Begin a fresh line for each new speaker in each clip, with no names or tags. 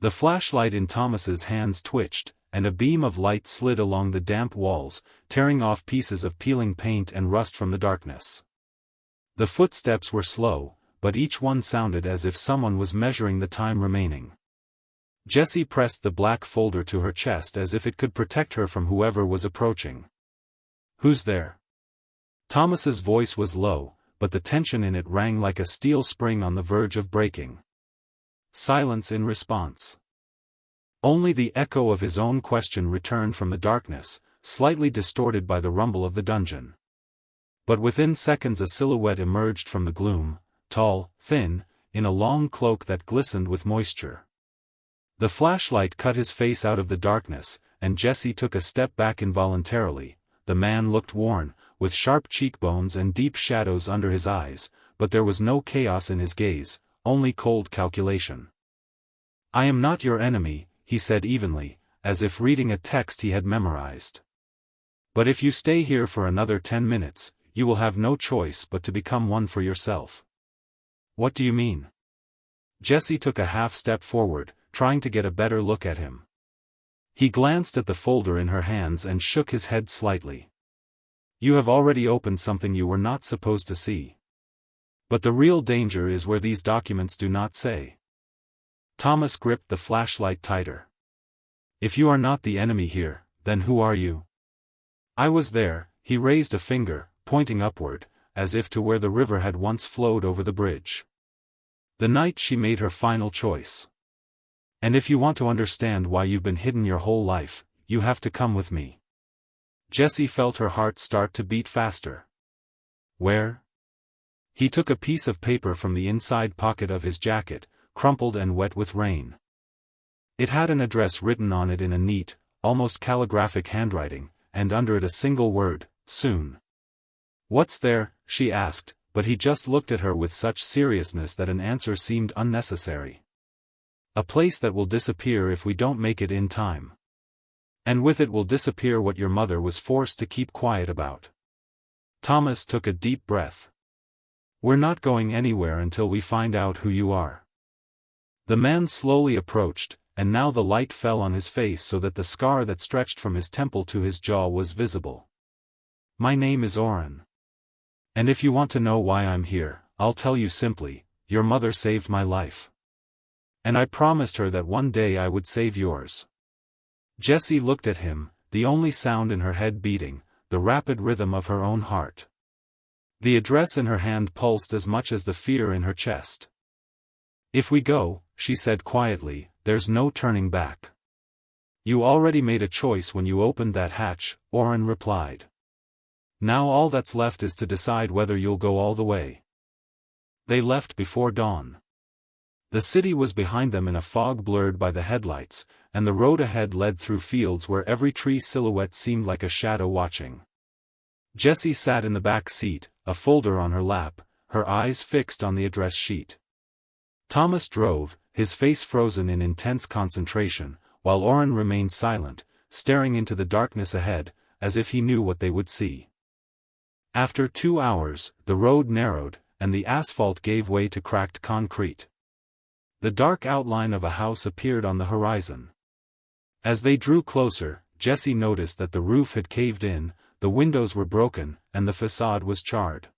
The flashlight in Thomas's hands twitched, and a beam of light slid along the damp walls, tearing off pieces of peeling paint and rust from the darkness. The footsteps were slow, but each one sounded as if someone was measuring the time remaining. Jessie pressed the black folder to her chest as if it could protect her from whoever was approaching. "Who's there?" Thomas's voice was low, but the tension in it rang like a steel spring on the verge of breaking. Silence in response. Only the echo of his own question returned from the darkness, slightly distorted by the rumble of the dungeon. But within seconds a silhouette emerged from the gloom, tall, thin, in a long cloak that glistened with moisture. The flashlight cut his face out of the darkness, and Jessie took a step back involuntarily. The man looked worn, with sharp cheekbones and deep shadows under his eyes, but there was no chaos in his gaze, only cold calculation. "I am not your enemy," he said evenly, as if reading a text he had memorized. "But if you stay here for another 10 minutes, you will have no choice but to become one for yourself." "What do you mean?" Jessie took a half-step forward, trying to get a better look at him. He glanced at the folder in her hands and shook his head slightly. "You have already opened something you were not supposed to see. But the real danger is where these documents do not say." Thomas gripped the flashlight tighter. "If you are not the enemy here, then who are you?" "I was there," he raised a finger, pointing upward, as if to where the river had once flowed over the bridge. "The night she made her final choice. And if you want to understand why you've been hidden your whole life, you have to come with me." Jessie felt her heart start to beat faster. "Where?" He took a piece of paper from the inside pocket of his jacket, crumpled and wet with rain. It had an address written on it in a neat, almost calligraphic handwriting, and under it a single word, "Soon." "What's there?" she asked, but he just looked at her with such seriousness that an answer seemed unnecessary. "A place that will disappear if we don't make it in time. And with it will disappear what your mother was forced to keep quiet about." Thomas took a deep breath. "We're not going anywhere until we find out who you are." The man slowly approached, and now the light fell on his face so that the scar that stretched from his temple to his jaw was visible. "My name is Oren. And if you want to know why I'm here, I'll tell you simply, your mother saved my life. And I promised her that one day I would save yours." Jessie looked at him, the only sound in her head beating, the rapid rhythm of her own heart. The address in her hand pulsed as much as the fear in her chest. "If we go," she said quietly, "there's no turning back." "You already made a choice when you opened that hatch," Oren replied. "Now all that's left is to decide whether you'll go all the way." They left before dawn. The city was behind them in a fog blurred by the headlights, and the road ahead led through fields where every tree silhouette seemed like a shadow watching. Jessie sat in the back seat, a folder on her lap, her eyes fixed on the address sheet. Thomas drove, his face frozen in intense concentration, while Oren remained silent, staring into the darkness ahead, as if he knew what they would see. After 2 hours, the road narrowed, and the asphalt gave way to cracked concrete. The dark outline of a house appeared on the horizon. As they drew closer, Jessie noticed that the roof had caved in, the windows were broken, and the facade was charred.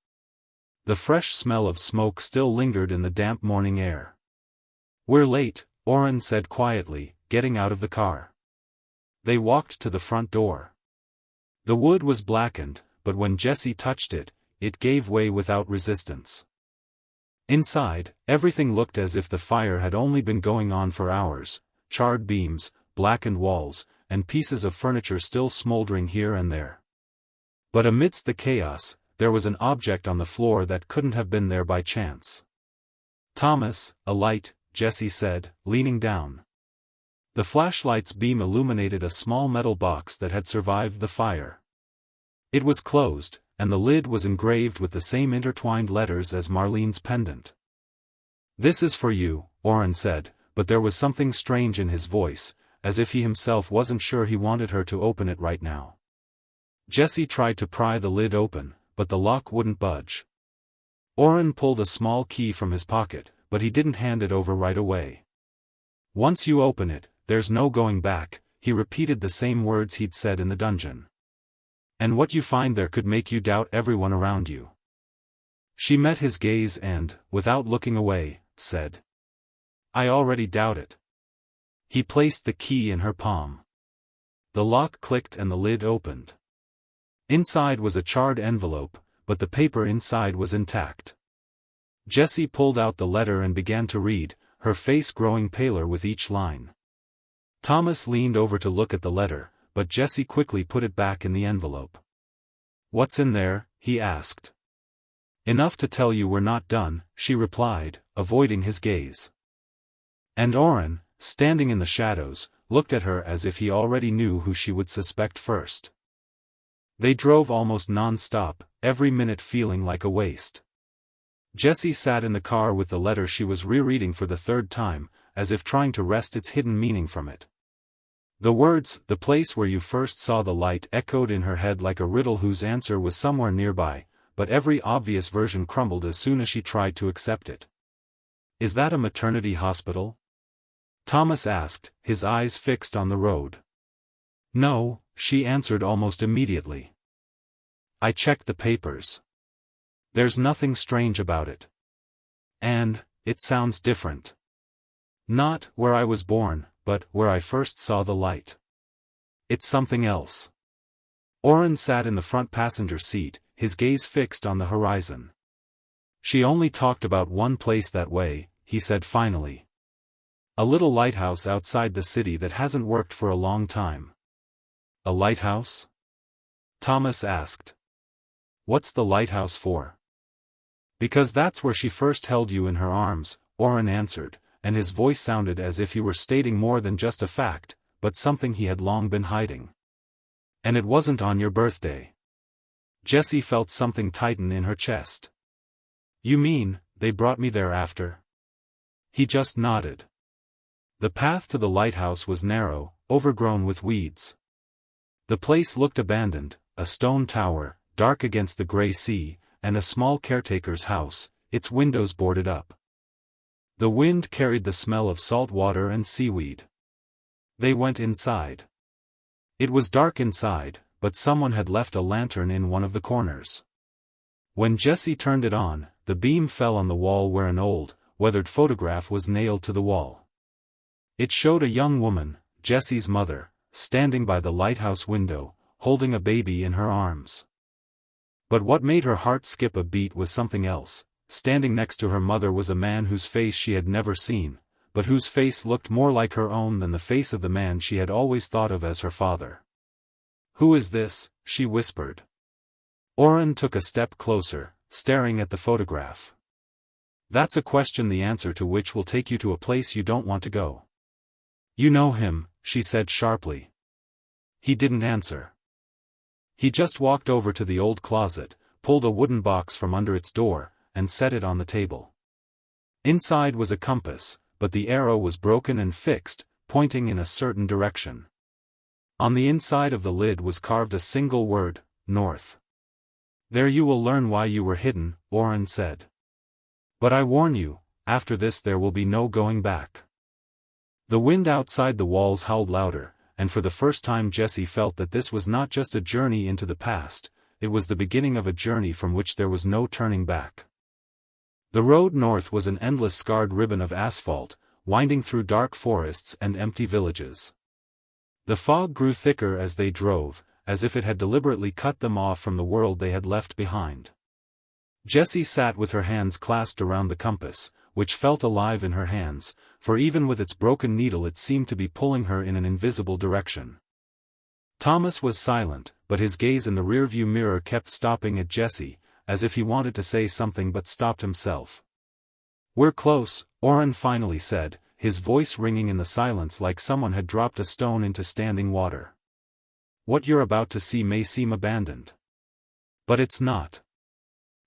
The fresh smell of smoke still lingered in the damp morning air. "We're late," Oren said quietly, getting out of the car. They walked to the front door. The wood was blackened, but when Jessie touched it, it gave way without resistance. Inside, everything looked as if the fire had only been going on for hours: charred beams, blackened walls, and pieces of furniture still smoldering here and there. But amidst the chaos, there was an object on the floor that couldn't have been there by chance. "Thomas, a light," Jessie said, leaning down. The flashlight's beam illuminated a small metal box that had survived the fire. It was closed, and the lid was engraved with the same intertwined letters as Marlene's pendant. "This is for you," Oren said, but there was something strange in his voice, as if he himself wasn't sure he wanted her to open it right now. Jessie tried to pry the lid open, but the lock wouldn't budge. Oren pulled a small key from his pocket, but he didn't hand it over right away. Once you open it, there's no going back. He repeated the same words he'd said in the dungeon. And what you find there could make you doubt everyone around you. She met his gaze and, without looking away, said, I already doubt it. He placed the key in her palm. The lock clicked and the lid opened. Inside was a charred envelope, but the paper inside was intact. Jessie pulled out the letter and began to read, her face growing paler with each line. Thomas leaned over to look at the letter, but Jessie quickly put it back in the envelope. What's in there? He asked. Enough to tell you we're not done, she replied, avoiding his gaze. And Oren, standing in the shadows, looked at her as if he already knew who she would suspect first. They drove almost non-stop, every minute feeling like a waste. Jessie sat in the car with the letter she was rereading for the third time, as if trying to wrest its hidden meaning from it. The words, the place where you first saw the light, echoed in her head like a riddle whose answer was somewhere nearby, but every obvious version crumbled as soon as she tried to accept it. Is that a maternity hospital? Thomas asked, his eyes fixed on the road. No, she answered almost immediately. I checked the papers. There's nothing strange about it. And, it sounds different. Not where I was born, but where I first saw the light. It's something else. Oren sat in the front passenger seat, his gaze fixed on the horizon. She only talked about one place that way, he said finally. A little lighthouse outside the city that hasn't worked for a long time. A lighthouse? Thomas asked. What's the lighthouse for? Because that's where she first held you in her arms, Oren answered, and his voice sounded as if he were stating more than just a fact, but something he had long been hiding. And it wasn't on your birthday. Jessie felt something tighten in her chest. You mean, they brought me there after? He just nodded. The path to the lighthouse was narrow, overgrown with weeds. The place looked abandoned, a stone tower, dark against the gray sea, and a small caretaker's house, its windows boarded up. The wind carried the smell of salt water and seaweed. They went inside. It was dark inside, but someone had left a lantern in one of the corners. When Jessie turned it on, the beam fell on the wall where an old, weathered photograph was nailed to the wall. It showed a young woman, Jessie's mother, standing by the lighthouse window, holding a baby in her arms. But what made her heart skip a beat was something else. Standing next to her mother was a man whose face she had never seen, but whose face looked more like her own than the face of the man she had always thought of as her father. Who is this? She whispered. Oren took a step closer, staring at the photograph. That's a question the answer to which will take you to a place you don't want to go. You know him, she said sharply. He didn't answer. He just walked over to the old closet, pulled a wooden box from under its door, and set it on the table. Inside was a compass, but the arrow was broken and fixed, pointing in a certain direction. On the inside of the lid was carved a single word, North. There you will learn why you were hidden, Oren said. But I warn you, after this there will be no going back. The wind outside the walls howled louder, and for the first time Jessie felt that this was not just a journey into the past, it was the beginning of a journey from which there was no turning back. The road north was an endless scarred ribbon of asphalt, winding through dark forests and empty villages. The fog grew thicker as they drove, as if it had deliberately cut them off from the world they had left behind. Jessie sat with her hands clasped around the compass, which felt alive in her hands, for even with its broken needle it seemed to be pulling her in an invisible direction. Thomas was silent, but his gaze in the rearview mirror kept stopping at Jessie, as if he wanted to say something but stopped himself. We're close, Oren finally said, his voice ringing in the silence like someone had dropped a stone into standing water. What you're about to see may seem abandoned. But it's not.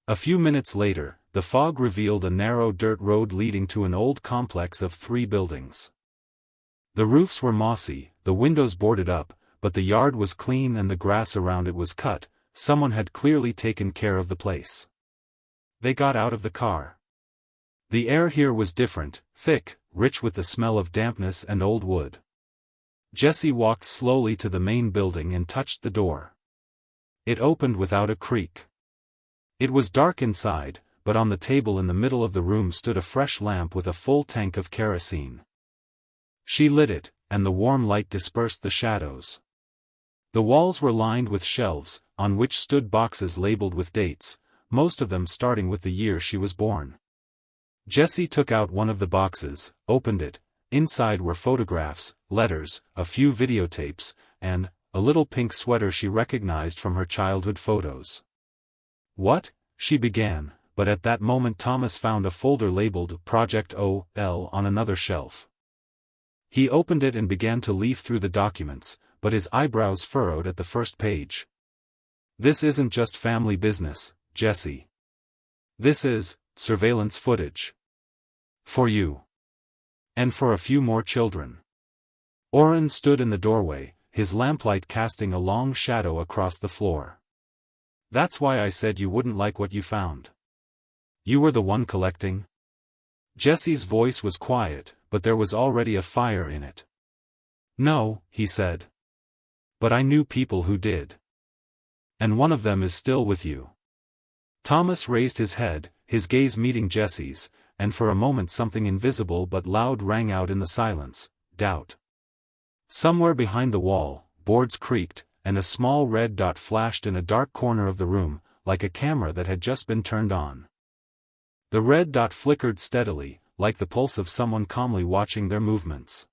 A few minutes later, the fog revealed a narrow dirt road leading to an old complex of 3 buildings. The roofs were mossy, the windows boarded up, but the yard was clean and the grass around it was cut. Someone had clearly taken care of the place. They got out of the car. The air here was different, thick, rich with the smell of dampness and old wood. Jessie walked slowly to the main building and touched the door. It opened without a creak. It was dark inside, but on the table in the middle of the room stood a fresh lamp with a full tank of kerosene. She lit it, and the warm light dispersed the shadows. The walls were lined with shelves, on which stood boxes labeled with dates, most of them starting with the year she was born. Jessie took out one of the boxes, opened it. Inside were photographs, letters, a few videotapes, and a little pink sweater she recognized from her childhood photos. "What?" she began, but at that moment Thomas found a folder labeled Project O.L. on another shelf. He opened it and began to leaf through the documents, but his eyebrows furrowed at the first page. "This isn't just family business, Jessie. This is surveillance footage. For you. And for a few more children." Oren stood in the doorway, his lamplight casting a long shadow across the floor. "That's why I said you wouldn't like what you found. You were the one collecting?" Jessie's voice was quiet, but there was already a fire in it. "No," he said. "But I knew people who did. And one of them is still with you." Thomas raised his head, his gaze meeting Jessie's, and for a moment something invisible but loud rang out in the silence: doubt. Somewhere behind the wall, boards creaked, and a small red dot flashed in a dark corner of the room, like a camera that had just been turned on. The red dot flickered steadily, like the pulse of someone calmly watching their movements.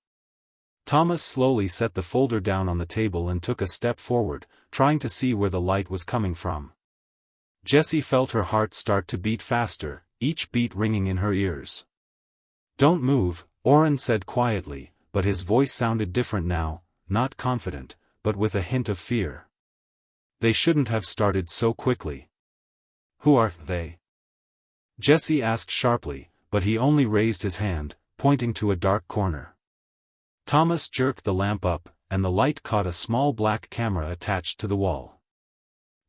Thomas slowly set the folder down on the table and took a step forward, trying to see where the light was coming from. Jessie felt her heart start to beat faster, each beat ringing in her ears. "Don't move," Oren said quietly, but his voice sounded different now, not confident, but with a hint of fear. "They shouldn't have started so quickly." "Who are they?" Jessie asked sharply, but he only raised his hand, pointing to a dark corner. Thomas jerked the lamp up, and the light caught a small black camera attached to the wall.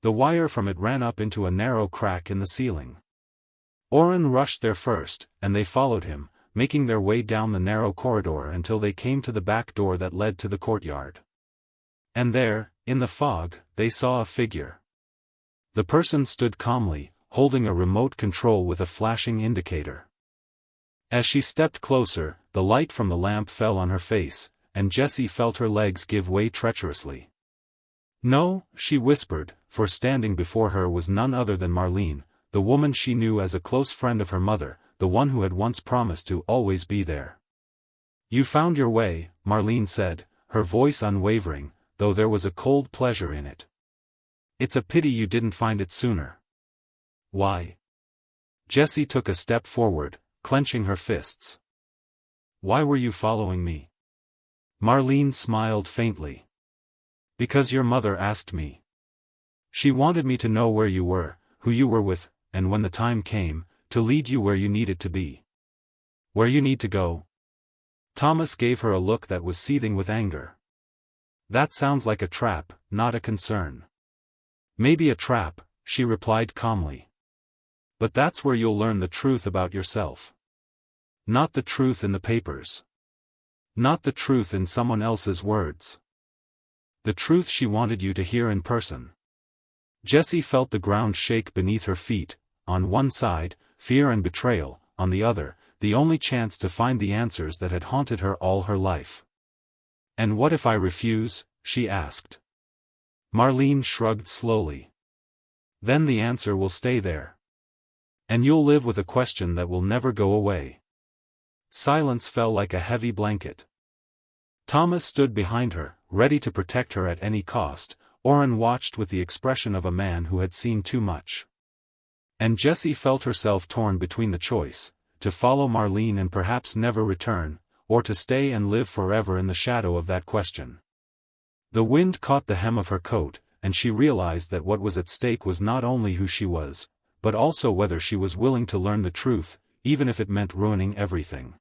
The wire from it ran up into a narrow crack in the ceiling. Oren rushed there first, and they followed him, making their way down the narrow corridor until they came to the back door that led to the courtyard. And there, in the fog, they saw a figure. The person stood calmly, holding a remote control with a flashing indicator. As she stepped closer, the light from the lamp fell on her face, and Jessie felt her legs give way treacherously. "No," she whispered, for standing before her was none other than Marlene, the woman she knew as a close friend of her mother, the one who had once promised to always be there. "You found your way," Marlene said, her voice unwavering, though there was a cold pleasure in it. "It's a pity you didn't find it sooner." "Why?" Jessie took a step forward, clenching her fists. "Why were you following me?" Marlene smiled faintly. "Because your mother asked me. She wanted me to know where you were, who you were with, and when the time came, to lead you where you needed to be. Where you need to go." Thomas gave her a look that was seething with anger. "That sounds like a trap, not a concern." "Maybe a trap," she replied calmly. "But that's where you'll learn the truth about yourself. Not the truth in the papers. Not the truth in someone else's words. The truth she wanted you to hear in person." Jessie felt the ground shake beneath her feet, on one side, fear and betrayal, on the other, the only chance to find the answers that had haunted her all her life. "And what if I refuse?" she asked. Marlene shrugged slowly. "Then the answer will stay there. And you'll live with a question that will never go away." Silence fell like a heavy blanket. Thomas stood behind her, ready to protect her at any cost. Oren watched with the expression of a man who had seen too much. And Jessie felt herself torn between the choice, to follow Marlene and perhaps never return, or to stay and live forever in the shadow of that question. The wind caught the hem of her coat, and she realized that what was at stake was not only who she was, but also whether she was willing to learn the truth, even if it meant ruining everything.